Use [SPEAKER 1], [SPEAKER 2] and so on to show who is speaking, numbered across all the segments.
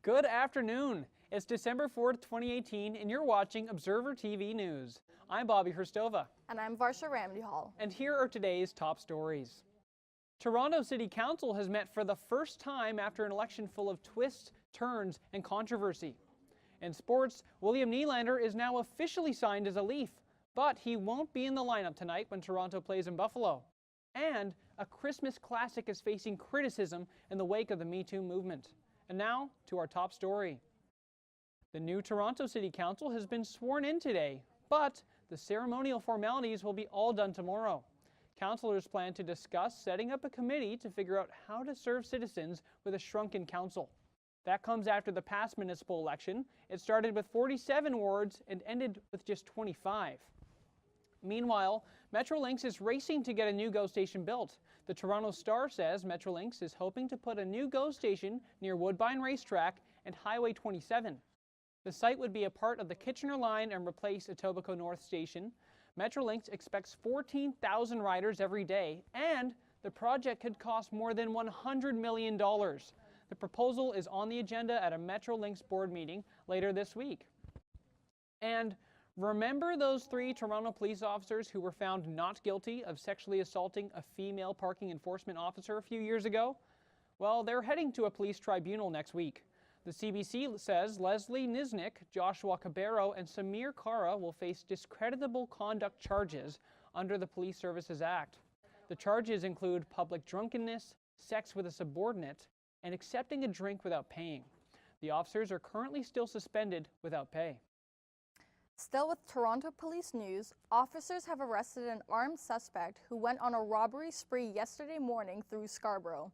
[SPEAKER 1] Good afternoon. It's December 4th, 2018, and you're watching Observer TV News. I'm Bobby Hristova.
[SPEAKER 2] And I'm Varsha Ramdihol.
[SPEAKER 1] And here are today's top stories. Toronto City Council has met for the first time after an election full of twists, turns, and controversy. In sports, William Nylander is now officially signed as a Leaf, but he won't be in the lineup tonight when Toronto plays in Buffalo. And a Christmas classic is facing criticism in the wake of the Me Too movement. And now to our top story. The new Toronto City Council has been sworn in today, but the ceremonial formalities will be all done tomorrow. Councillors plan to discuss setting up a committee to figure out how to serve citizens with a shrunken council. That comes after the past municipal election. It started with 47 wards and ended with just 25. Meanwhile, Metrolinx is racing to get a new GO station built. The Toronto Star says Metrolinx is hoping to put a new GO station near Woodbine Racetrack and Highway 27. The site would be a part of the Kitchener line and replace Etobicoke North Station. Metrolinx expects 14,000 riders every day, and the project could cost more than $100 million. The proposal is on the agenda at a Metrolinx board meeting later this week. And remember those 3 Toronto police officers who were found not guilty of sexually assaulting a female parking enforcement officer a few years ago? Well, they're heading to a police tribunal next week. The CBC says Leslie Niznik, Joshua Cabero, and Samir Kara will face discreditable conduct charges under the Police Services Act. The charges include public drunkenness, sex with a subordinate, and accepting a drink without paying. The officers are currently still suspended without pay.
[SPEAKER 2] Still with Toronto police news, officers have arrested an armed suspect who went on a robbery spree yesterday morning through Scarborough.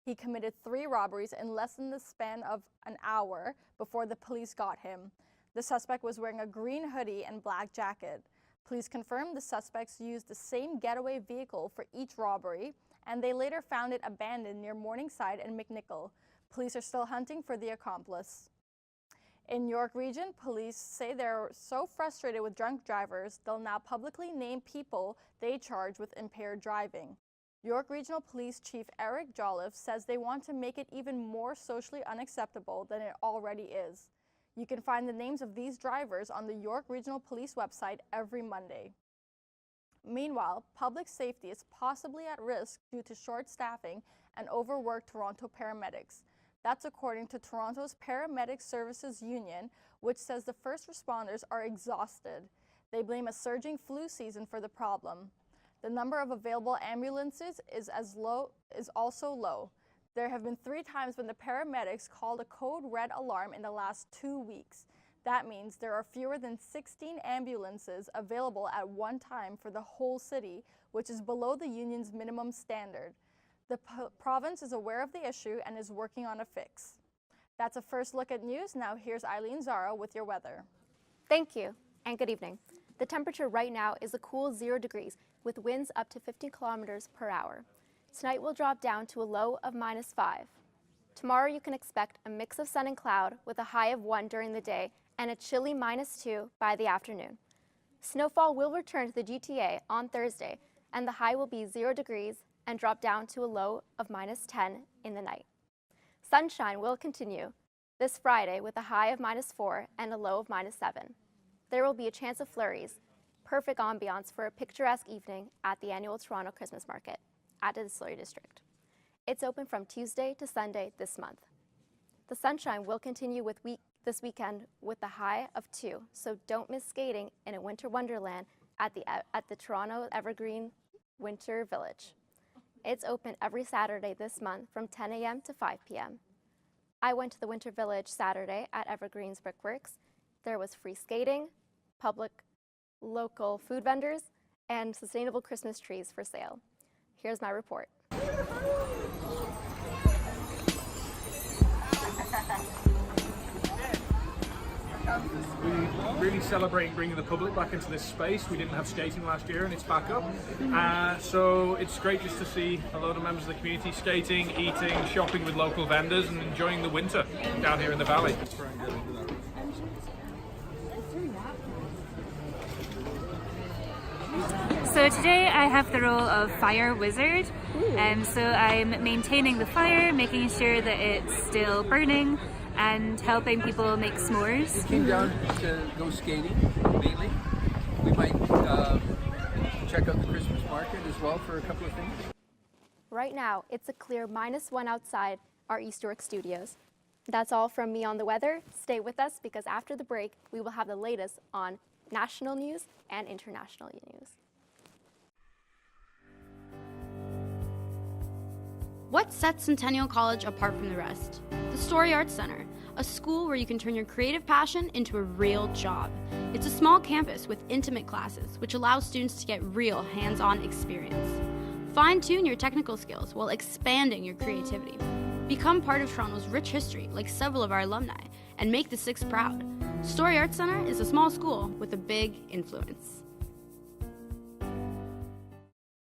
[SPEAKER 2] He committed 3 robberies in less than the span of an hour before the police got him. The suspect was wearing a green hoodie and black jacket. Police confirmed the suspects used the same getaway vehicle for each robbery, and they later found it abandoned near Morningside and McNichol. Police are still hunting for the accomplice. In York Region, police say they're so frustrated with drunk drivers, they'll now publicly name people they charge with impaired driving. York Regional Police Chief Eric Jolliffe says they want to make it even more socially unacceptable than it already is. You can find the names of these drivers on the York Regional Police website every Monday. Meanwhile, public safety is possibly at risk due to short staffing and overworked Toronto paramedics. That's according to Toronto's Paramedic Services Union, which says the first responders are exhausted. They blame a surging flu season for the problem. The number of available ambulances is also low. There have been 3 times when the paramedics called a code red alarm in the last 2 weeks. That means there are fewer than 16 ambulances available at one time for the whole city, which is below the union's minimum standard. The province is aware of the issue and is working on a fix. That's a first look at news. Now here's Eileen Zara with your weather.
[SPEAKER 3] Thank you, and good evening. The temperature right now is a cool 0 degrees with winds up to 50 kilometers per hour. Tonight will drop down to a low of -5. Tomorrow you can expect a mix of sun and cloud with a high of 1 during the day and a chilly -2 by the afternoon. Snowfall will return to the GTA on Thursday, and the high will be 0 degrees and drop down to a low of -10 in the night. Sunshine will continue this Friday with a high of -4 and a low of -7. There will be a chance of flurries. Perfect ambiance for a picturesque evening at the annual Toronto Christmas Market at the Distillery District. It's open from Tuesday to Sunday this month. The sunshine will continue this weekend with a high of 2, so don't miss skating in a winter wonderland at the Toronto Evergreen Winter Village. It's open every Saturday this month from 10 a.m. to 5 p.m. I went to the Winter Village Saturday at Evergreen's Brickworks. There was free skating, public local food vendors, and sustainable Christmas trees for sale. Here's my report.
[SPEAKER 4] We really celebrating bringing the public back into this space. We didn't have skating last year and it's back up. So it's great just to see a lot of members of the community skating, eating, shopping with local vendors and enjoying the winter down here in the valley.
[SPEAKER 5] So today I have the role of fire wizard. So I'm maintaining the fire, making sure that it's still burning, and helping people make s'mores.
[SPEAKER 6] We came down to go skating, mainly. We might check out the Christmas market as well for a couple of things.
[SPEAKER 3] Right now, it's a clear -1 outside our East York studios. That's all from me on the weather. Stay with us because after the break, we will have the latest on national news and international news.
[SPEAKER 7] What sets Centennial College apart from the rest? The Story Arts Center, a school where you can turn your creative passion into a real job. It's a small campus with intimate classes, which allows students to get real hands-on experience. Fine-tune your technical skills while expanding your creativity. Become part of Toronto's rich history, like several of our alumni, and make the Six proud. Story Arts Center is a small school with a big influence.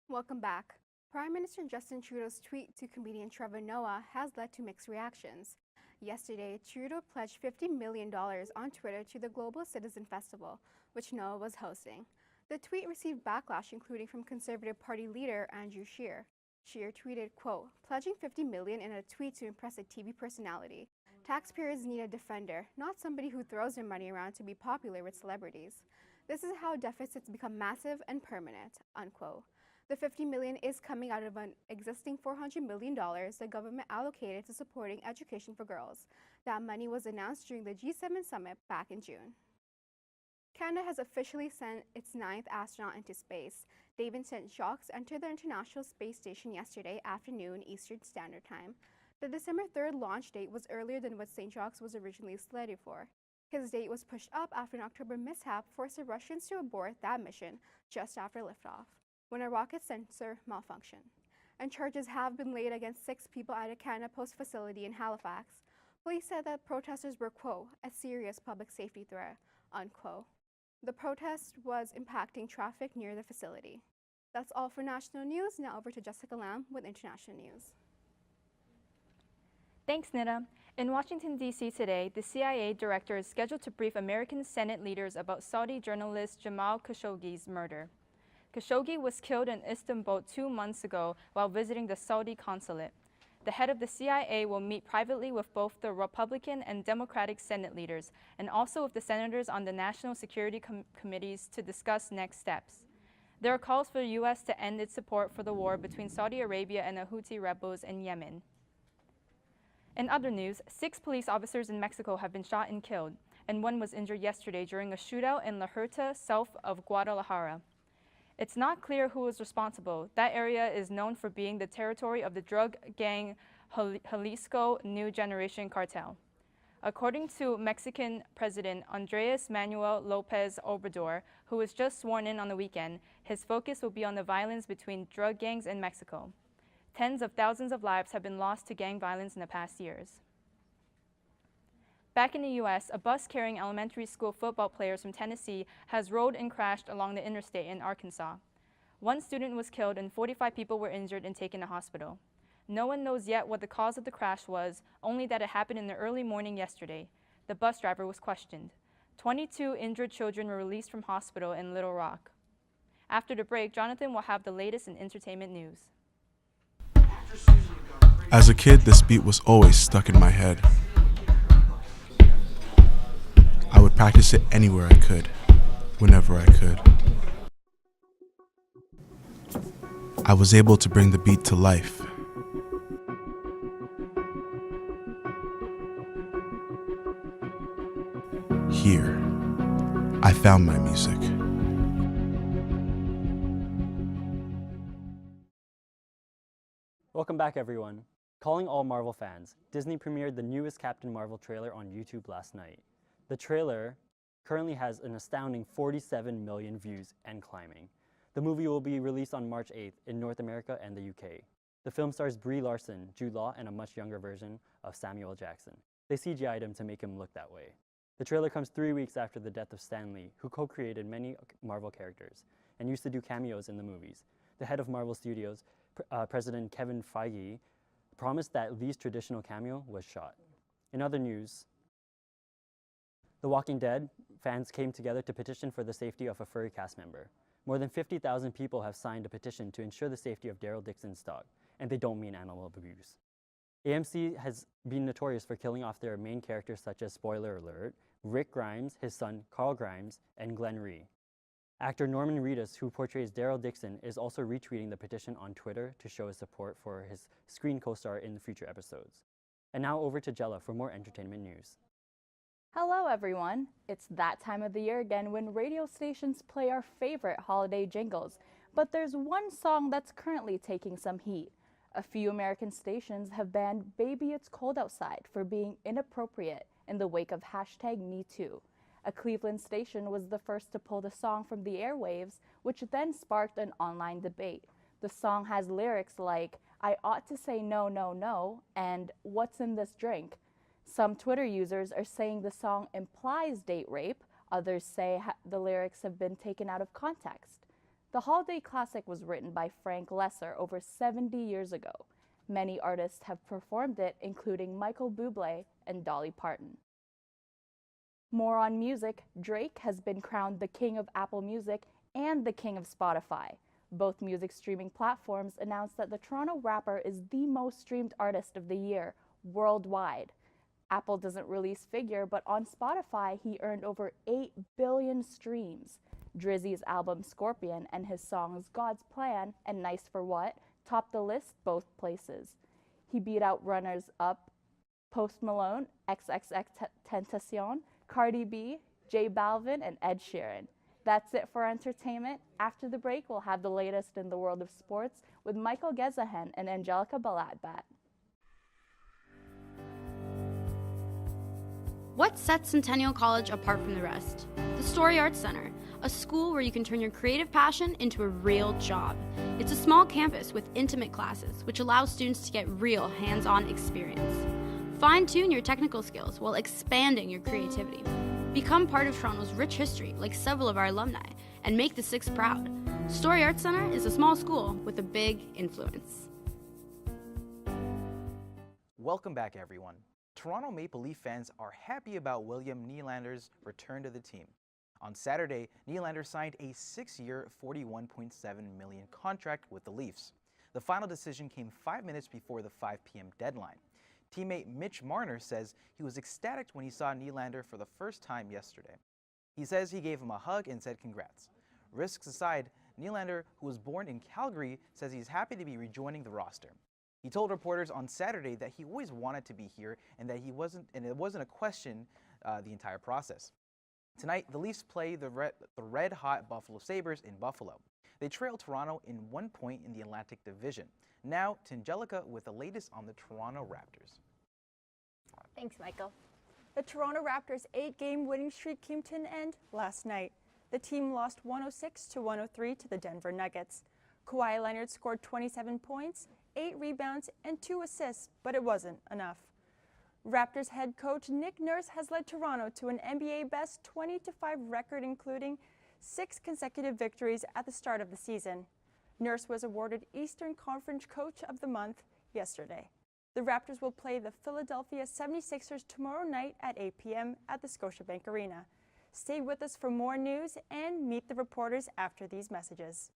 [SPEAKER 3] Welcome back. Prime Minister Justin Trudeau's tweet to comedian Trevor Noah has led to mixed reactions. Yesterday, Trudeau pledged $50 million on Twitter to the Global Citizen Festival, which Noah was hosting. The tweet received backlash, including from Conservative Party leader Andrew Scheer. Scheer tweeted, quote, "Pledging $50 million in a tweet to impress a TV personality. Taxpayers need a defender, not somebody who throws their money around to be popular with celebrities. This is how deficits become massive and permanent," unquote. The $50 million is coming out of an existing $400 million the government allocated to supporting education for girls. That money was announced during the G7 summit back in June. Canada has officially sent its 9th astronaut into space. David St. Jacques entered the International Space Station yesterday afternoon Eastern Standard Time. The December 3rd launch date was earlier than what St. Jacques was originally slated for. His date was pushed up after an October mishap forced the Russians to abort that mission just after liftoff, when a rocket sensor malfunctioned. And charges have been laid against 6 people at a Canada Post facility in Halifax. Police said that protesters were, quote, "a serious public safety threat," unquote. The protest was impacting traffic near the facility. That's all for national news. Now over to Jessica Lamb with international news.
[SPEAKER 8] Thanks, Nita. In Washington, D.C. today, the CIA director is scheduled to brief American Senate leaders about Saudi journalist Jamal Khashoggi's murder. Khashoggi was killed in Istanbul 2 months ago while visiting the Saudi consulate. The head of the CIA will meet privately with both the Republican and Democratic Senate leaders, and also with the senators on the National Security Committees to discuss next steps. There are calls for the U.S. to end its support for the war between Saudi Arabia and the Houthi rebels in Yemen. In other news, 6 police officers in Mexico have been shot and killed, and 1 was injured yesterday during a shootout in La Huerta, south of Guadalajara. It's not clear who is responsible. That area is known for being the territory of the drug gang Jalisco New Generation Cartel. According to Mexican President Andrés Manuel López Obrador, who was just sworn in on the weekend, his focus will be on the violence between drug gangs in Mexico. Tens of thousands of lives have been lost to gang violence in the past years. Back in the U.S., a bus carrying elementary school football players from Tennessee has rolled and crashed along the interstate in Arkansas. 1 student was killed and 45 people were injured and taken to hospital. No one knows yet what the cause of the crash was, only that it happened in the early morning yesterday. The bus driver was questioned. 22 injured children were released from hospital in Little Rock. After the break, Jonathan will have the latest in entertainment news.
[SPEAKER 9] As a kid, this beat was always stuck in my head. I would practice it anywhere I could, whenever I could. I was able to bring the beat to life. Here, I found my music.
[SPEAKER 10] Welcome back, everyone. Calling all Marvel fans, Disney premiered the newest Captain Marvel trailer on YouTube last night. The trailer currently has an astounding 47 million views and climbing. The movie will be released on March 8th in North America and the UK. The film stars Brie Larson, Jude Law, and a much younger version of Samuel Jackson. They CGI'd him to make him look that way. The trailer comes 3 weeks after the death of Stan Lee, who co-created many Marvel characters and used to do cameos in the movies. The head of Marvel Studios, President Kevin Feige, promised that Lee's traditional cameo was shot. In other news, The Walking Dead fans came together to petition for the safety of a furry cast member. More than 50,000 people have signed a petition to ensure the safety of Daryl Dixon's dog, and they don't mean animal abuse. AMC has been notorious for killing off their main characters such as, spoiler alert, Rick Grimes, his son Carl Grimes, and Glenn Rhee. Actor Norman Reedus, who portrays Daryl Dixon, is also retweeting the petition on Twitter to show his support for his screen co-star in the future episodes. And now over to Jella for more entertainment news.
[SPEAKER 2] Hello everyone! It's that time of the year again when radio stations play our favorite holiday jingles. But there's one song that's currently taking some heat. A few American stations have banned Baby It's Cold Outside for being inappropriate in the wake of #MeToo. A Cleveland station was the first to pull the song from the airwaves, which then sparked an online debate. The song has lyrics like, "I ought to say no, no, no," and "What's in this drink?" Some Twitter users are saying the song implies date rape. Others say the lyrics have been taken out of context. The holiday classic was written by Frank Lesser over 70 years ago. Many artists have performed it, including Michael Bublé and Dolly Parton. More on music, Drake has been crowned the king of Apple Music and the king of Spotify. Both music streaming platforms announced that the Toronto rapper is the most streamed artist of the year worldwide. Apple doesn't release figure, but on Spotify, he earned over 8 billion streams. Drizzy's album Scorpion and his songs God's Plan and Nice for What topped the list both places. He beat out runners-up Post Malone, XXXTentacion, Cardi B, J Balvin, and Ed Sheeran. That's it for entertainment. After the break, we'll have the latest in the world of sports with Michael Gezahen and Angelica Balatbat.
[SPEAKER 7] What sets Centennial College apart from the rest? The Story Arts Center, a school where you can turn your creative passion into a real job. It's a small campus with intimate classes, which allows students to get real hands-on experience. Fine-tune your technical skills while expanding your creativity. Become part of Toronto's rich history, like several of our alumni, and make the Six proud. Story Arts Center is a small school with a big influence.
[SPEAKER 11] Welcome back, everyone. Toronto Maple Leaf fans are happy about William Nylander's return to the team. On Saturday, Nylander signed a 6-year, $41.7 million contract with the Leafs. The final decision came 5 minutes before the 5 p.m. deadline. Teammate Mitch Marner says he was ecstatic when he saw Nylander for the first time yesterday. He says he gave him a hug and said congrats. Risks aside, Nylander, who was born in Calgary, says he's happy to be rejoining the roster. He told reporters on Saturday that he always wanted to be here and that it wasn't a question the entire process. Tonight, the Leafs play the red-hot Buffalo Sabres in Buffalo. They trail Toronto in 1 point in the Atlantic Division. Now to Angelica with the latest on the Toronto Raptors.
[SPEAKER 12] Thanks, Michael. The Toronto Raptors' 8-game winning streak came to an end last night. The team lost 106-103 to the Denver Nuggets. Kawhi Leonard scored 27 points, 8 rebounds, and 2 assists, but it wasn't enough. Raptors head coach Nick Nurse has led Toronto to an NBA best 20-5 record, including 6 consecutive victories at the start of the season. Nurse was awarded Eastern Conference Coach of the Month yesterday. The Raptors will play the Philadelphia 76ers tomorrow night at 8 p.m. at the Scotiabank Arena. Stay with us for more news and meet the reporters after these messages.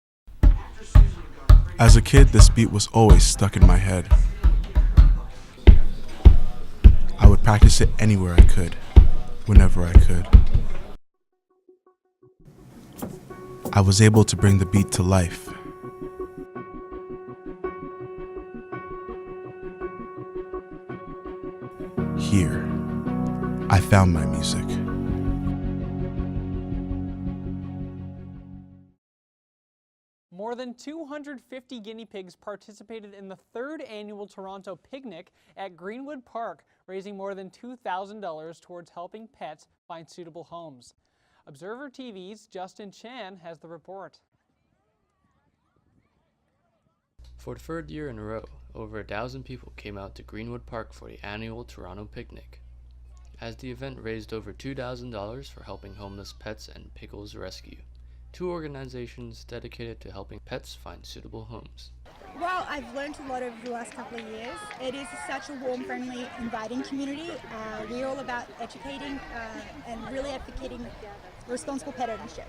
[SPEAKER 9] As a kid, this beat was always stuck in my head. I would practice it anywhere I could, whenever I could. I was able to bring the beat to life. Here, I found my music.
[SPEAKER 1] More than 250 guinea pigs participated in the 3rd annual Toronto Picnic at Greenwood Park, raising more than $2,000 towards helping pets find suitable homes. Observer TV's Justin Chan has the report.
[SPEAKER 13] For the 3rd year in a row, over 1,000 people came out to Greenwood Park for the annual Toronto Picnic. As the event raised over $2,000 for helping homeless pets and Pickles Rescue, 2 organizations dedicated to helping pets find suitable homes.
[SPEAKER 14] Well, I've learned a lot over the last couple of years. It is such a warm, friendly, inviting community. We're all about educating and really advocating responsible pet ownership.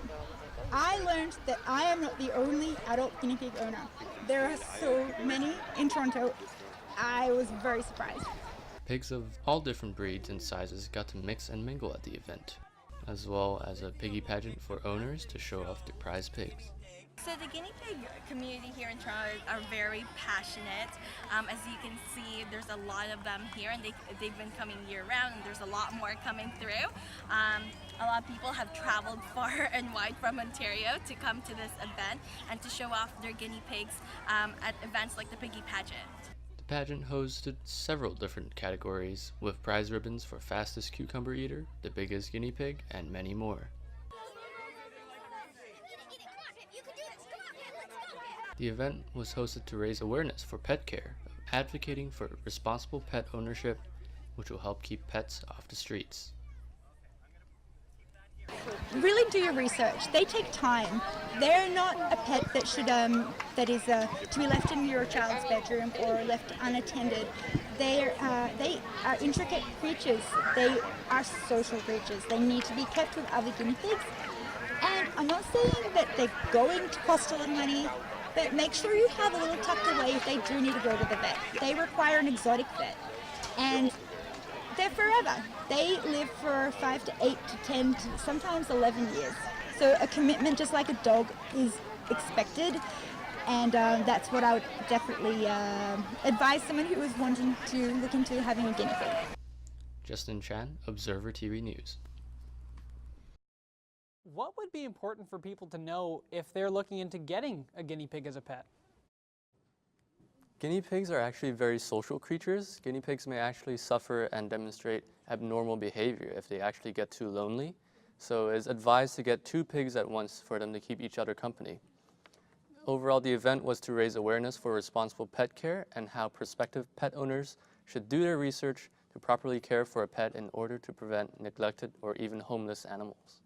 [SPEAKER 14] I learned that I am not the only adult guinea pig owner. There are so many in Toronto I was very surprised.
[SPEAKER 13] Pigs of all different breeds and sizes got to mix and mingle at the event, as well as a piggy pageant for owners to show off their prize pigs.
[SPEAKER 15] So the guinea pig community here in Toronto are very passionate. As you can see, there's a lot of them here, and they've been coming year round, and there's a lot more coming through. A lot of people have traveled far and wide from Ontario to come to this event and to show off their guinea pigs at events like the piggy pageant.
[SPEAKER 13] The pageant hosted several different categories, with prize ribbons for fastest cucumber eater, the biggest guinea pig, and many more. The event was hosted to raise awareness for pet care, advocating for responsible pet ownership, which will help keep pets off the streets.
[SPEAKER 14] Really do your research. They take time. They're not a pet that should that is to be left in your child's bedroom or left unattended. They are intricate creatures. They are social creatures. They need to be kept with other guinea pigs. And I'm not saying that they're going to cost a lot of money, but make sure you have a little tucked away if they do need to go to the vet. They require an exotic vet, and they're forever. They live for 5 to 8 to 10 to sometimes 11 years. So a commitment, just like a dog, is expected, and that's what I would definitely advise someone who is wanting to look into having a guinea pig.
[SPEAKER 13] Justin Chan, Observer TV News.
[SPEAKER 1] What would be important for people to know if they're looking into getting a guinea pig as a pet?
[SPEAKER 13] Guinea pigs are actually very social creatures. Guinea pigs may actually suffer and demonstrate abnormal behavior if they actually get too lonely. So it's advised to get 2 pigs at once for them to keep each other company. Overall, the event was to raise awareness for responsible pet care and how prospective pet owners should do their research to properly care for a pet in order to prevent neglected or even homeless animals.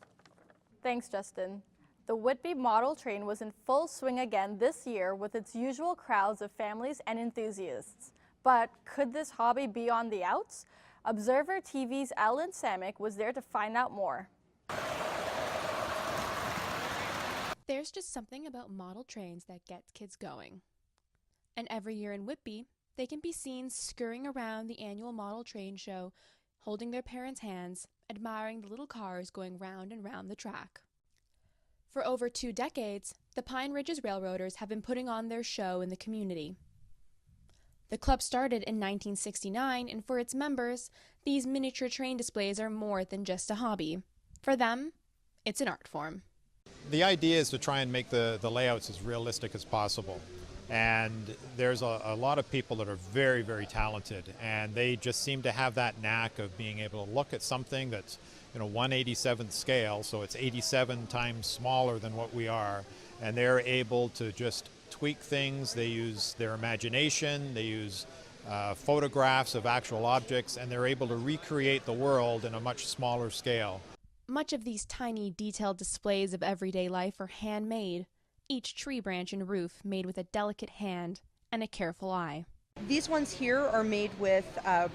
[SPEAKER 2] Thanks, Justin. The Whitby Model Train was in full swing again this year with its usual crowds of families and enthusiasts. But could this hobby be on the outs? Observer TV's Alan Samick was there to find out more.
[SPEAKER 16] There's just something about model trains that gets kids going. And every year in Whitby, they can be seen scurrying around the annual model train show, holding their parents' hands, admiring the little cars going round and round the track. For over 2 decades, the Pine Ridges Railroaders have been putting on their show in the community. The club started in 1969, and for its members, these miniature train displays are more than just a hobby. For them, it's an art form.
[SPEAKER 17] The idea is to try and make the layouts as realistic as possible. And there's a lot of people that are very, very talented, and they just seem to have that knack of being able to look at something that's 1/87th scale, so it's 87 times smaller than what we are, and they're able to just tweak things. They use their imagination, they use photographs of actual objects, and they're able to recreate the world in a much smaller scale.
[SPEAKER 16] Much of these tiny, detailed displays of everyday life are handmade, each tree branch and roof made with a delicate hand and a careful eye.
[SPEAKER 18] These ones here are made with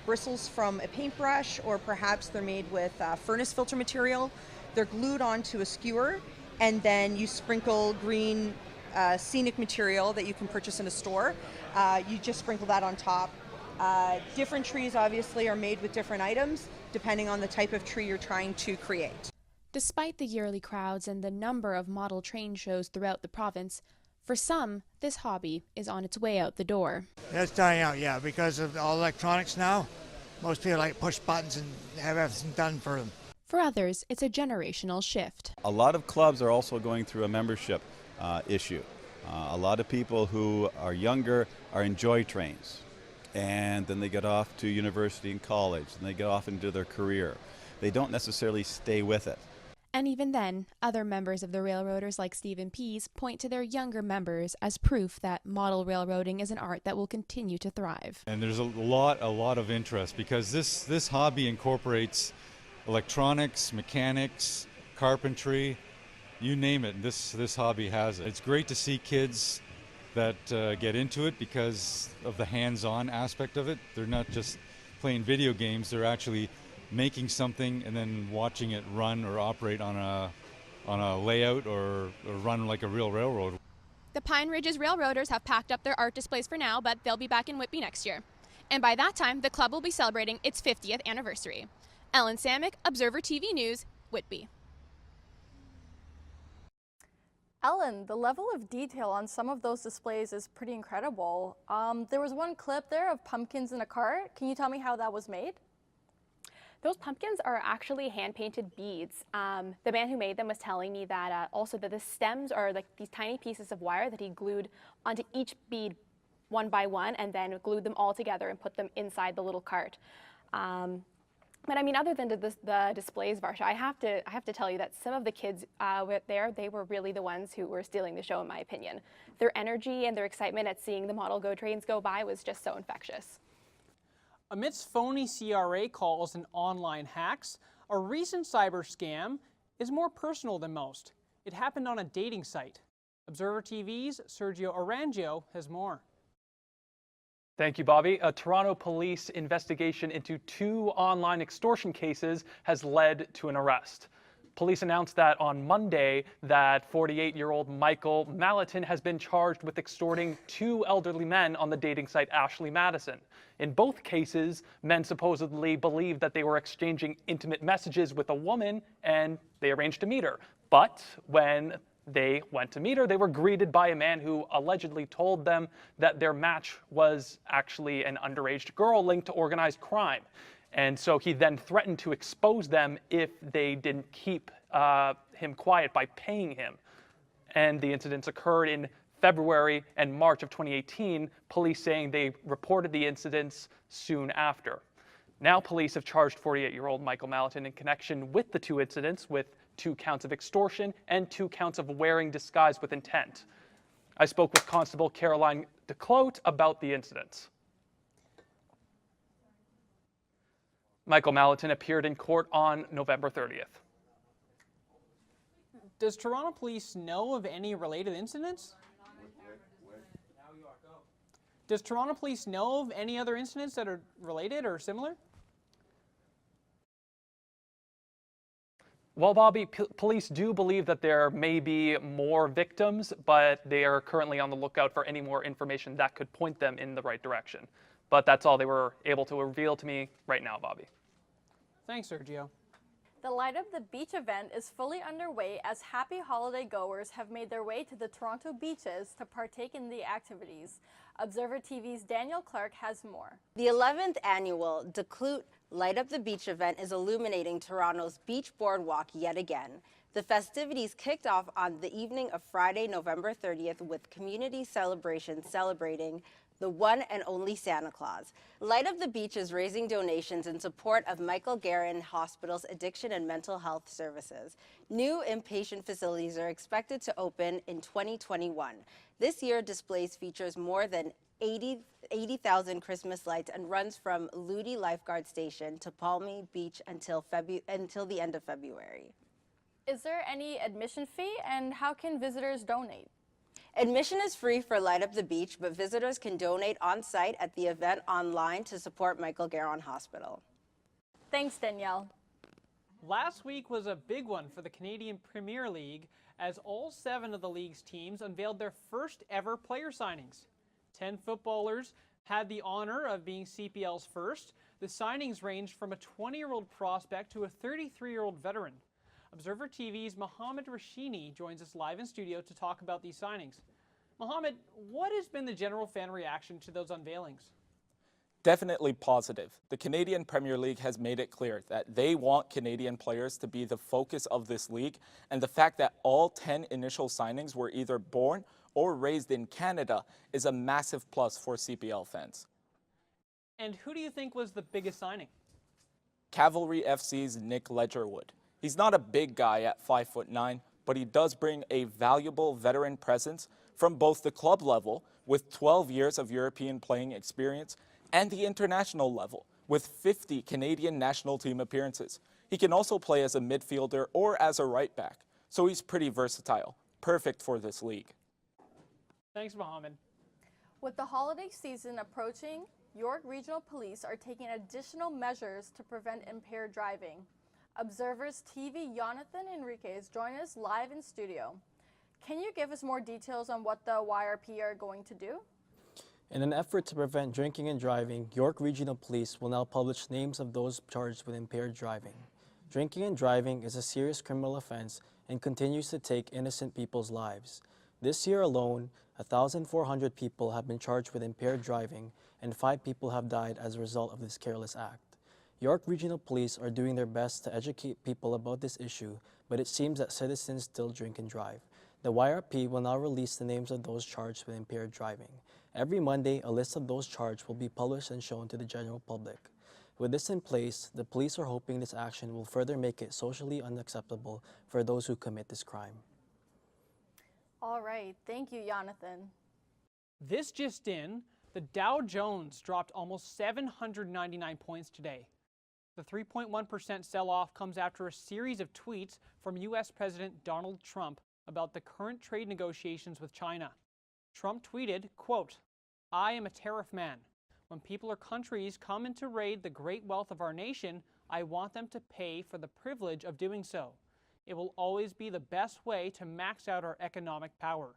[SPEAKER 18] bristles from a paintbrush, or perhaps they're made with furnace filter material. They're glued onto a skewer, and then you sprinkle green scenic material that you can purchase in a store. You just sprinkle that on top. Different trees obviously are made with different items depending on the type of tree you're trying to create.
[SPEAKER 16] Despite the yearly crowds and the number of model train shows throughout the province, for some, this hobby is on its way out the door.
[SPEAKER 19] It's dying out, yeah, because of all electronics now. Most people like push buttons and have everything done for them.
[SPEAKER 16] For others, it's a generational shift.
[SPEAKER 20] A lot of clubs are also going through a membership issue. A lot of people who are younger enjoy trains, and then they get off to university and college, and they get off into their career. They don't necessarily stay with it.
[SPEAKER 16] And even then, other members of the Railroaders like Stephen Pease point to their younger members as proof that model railroading is an art that will continue to thrive.
[SPEAKER 21] And there's a lot of interest because this hobby incorporates electronics, mechanics, carpentry, you name it, this hobby has it. It's great to see kids that get into it because of the hands-on aspect of it. They're not just playing video games, they're actually making something and then watching it run or operate on a layout or run like a real railroad.
[SPEAKER 16] The Pine Ridges Railroaders have packed up their art displays for now, but they'll be back in Whitby next year. And by that time, the club will be celebrating its 50th anniversary. Ellen Samick, Observer TV News, Whitby.
[SPEAKER 2] Ellen, the level of detail on some of those displays is pretty incredible. There was one clip there of pumpkins in a cart. Can you tell me how that was made?
[SPEAKER 3] Those pumpkins are actually hand-painted beads. The man who made them was telling me that also that the stems are like these tiny pieces of wire that he glued onto each bead one by one and then glued them all together and put them inside the little cart. But I mean, other than the displays, Varsha, I have to tell you that some of the kids there, they were really the ones who were stealing the show, in my opinion. Their energy and their excitement at seeing the model GO trains go by was just so infectious.
[SPEAKER 1] Amidst phony CRA calls and online hacks, a recent cyber scam is more personal than most. It happened on a dating site. Observer TV's Sergio Arangio has more.
[SPEAKER 4] Thank you, Bobby. A Toronto police investigation into 2 online extortion cases has led to an arrest. Police announced that on Monday that 48-year-old Michael Malatin has been charged with extorting 2 elderly men on the dating site Ashley Madison. In both cases, men supposedly believed that they were exchanging intimate messages with a woman and they arranged to meet her. But when they went to meet her, they were greeted by a man who allegedly told them that their match was actually an underage girl linked to organized crime. And so he then threatened to expose them if they didn't keep him quiet by paying him. And the incidents occurred in February and March of 2018, police saying they reported the incidents soon after. Now police have charged 48-year-old Michael Malatin in connection with the 2 incidents with 2 counts of extortion and 2 counts of wearing disguise with intent. I spoke with Constable Caroline DeClote about the incidents. Michael Malatin appeared in court on November 30th.
[SPEAKER 1] Does Toronto Police know of any related incidents? Does Toronto Police know of any other incidents that are related or similar?
[SPEAKER 4] Well, Bobby, police do believe that there may be more victims, but they are currently on the lookout for any more information that could point them in the right direction. But that's all they were able to reveal to me right now, Bobby.
[SPEAKER 1] Thanks, Sergio.
[SPEAKER 2] The Light Up the Beach event is fully underway as happy holiday goers have made their way to the Toronto beaches to partake in the activities. Observer TV's Daniel Clark has more.
[SPEAKER 22] The 11th annual DeClote Light Up the Beach event is illuminating Toronto's beach boardwalk yet again. The festivities kicked off on the evening of Friday, November 30th with community celebrations celebrating the one and only Santa Claus. Light Up the Beach is raising donations in support of Michael Garron Hospital's addiction and mental health services. New inpatient facilities are expected to open in 2021. This year displays features more than 80,000 Christmas lights and runs from Ludi Lifeguard Station to Palmy Beach until the end of February.
[SPEAKER 2] Is there any admission fee, and how can visitors donate?
[SPEAKER 22] Admission is free for Light Up the Beach, but visitors can donate on-site at the event online to support Michael Garron Hospital.
[SPEAKER 2] Thanks, Danielle.
[SPEAKER 1] Last week was a big one for the Canadian Premier League as all 7 of the league's teams unveiled their first ever player signings. 10 footballers had the honor of being CPL's first. The signings ranged from a 20-year-old prospect to a 33-year-old veteran. Observer TV's Mohamed Rashini joins us live in studio to talk about these signings. Mohamed, what has been the general fan reaction to those unveilings?
[SPEAKER 23] Definitely positive. The Canadian Premier League has made it clear that they want Canadian players to be the focus of this league, and the fact that all 10 initial signings were either born or raised in Canada is a massive plus for CPL fans.
[SPEAKER 1] And who do you think was the biggest signing?
[SPEAKER 23] Cavalry FC's Nick Ledgerwood. He's not a big guy at 5'9", but he does bring a valuable veteran presence from both the club level with 12 years of European playing experience and the international level with 50 Canadian national team appearances. He can also play as a midfielder or as a right back, so he's pretty versatile, perfect for this league.
[SPEAKER 1] Thanks, Mohamed.
[SPEAKER 2] With the holiday season approaching, York Regional Police are taking additional measures to prevent impaired driving. Observer's TV Jonathan Enriquez joins us live in studio. Can you give us more details on what the YRP are going to do?
[SPEAKER 5] In an effort to prevent drinking and driving, York Regional Police will now publish names of those charged with impaired driving. Drinking and driving is a serious criminal offense and continues to take innocent people's lives. This year alone, 1,400 people have been charged with impaired driving and 5 people have died as a result of this careless act. York Regional Police are doing their best to educate people about this issue, but it seems that citizens still drink and drive. The YRP will now release the names of those charged with impaired driving. Every Monday, a list of those charged will be published and shown to the general public. With this in place, the police are hoping this action will further make it socially unacceptable for those who commit this crime.
[SPEAKER 2] All right, thank you, Jonathan.
[SPEAKER 1] This just in, the Dow Jones dropped almost 799 points today. The 3.1% sell-off comes after a series of tweets from U.S. President Donald Trump about the current trade negotiations with China. Trump tweeted, quote, "I am a tariff man. When people or countries come in to raid the great wealth of our nation, I want them to pay for the privilege of doing so. It will always be the best way to max out our economic power.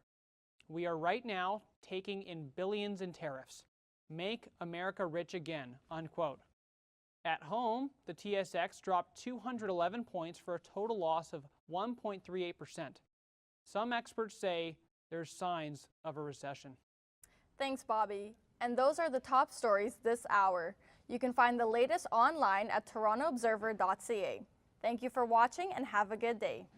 [SPEAKER 1] We are right now taking in billions in tariffs. Make America rich again," unquote. At home, the TSX dropped 211 points for a total loss of 1.38%. Some experts say there's signs of a recession.
[SPEAKER 2] Thanks, Bobby. And those are the top stories this hour. You can find the latest online at torontoobserver.ca. Thank you for watching and have a good day.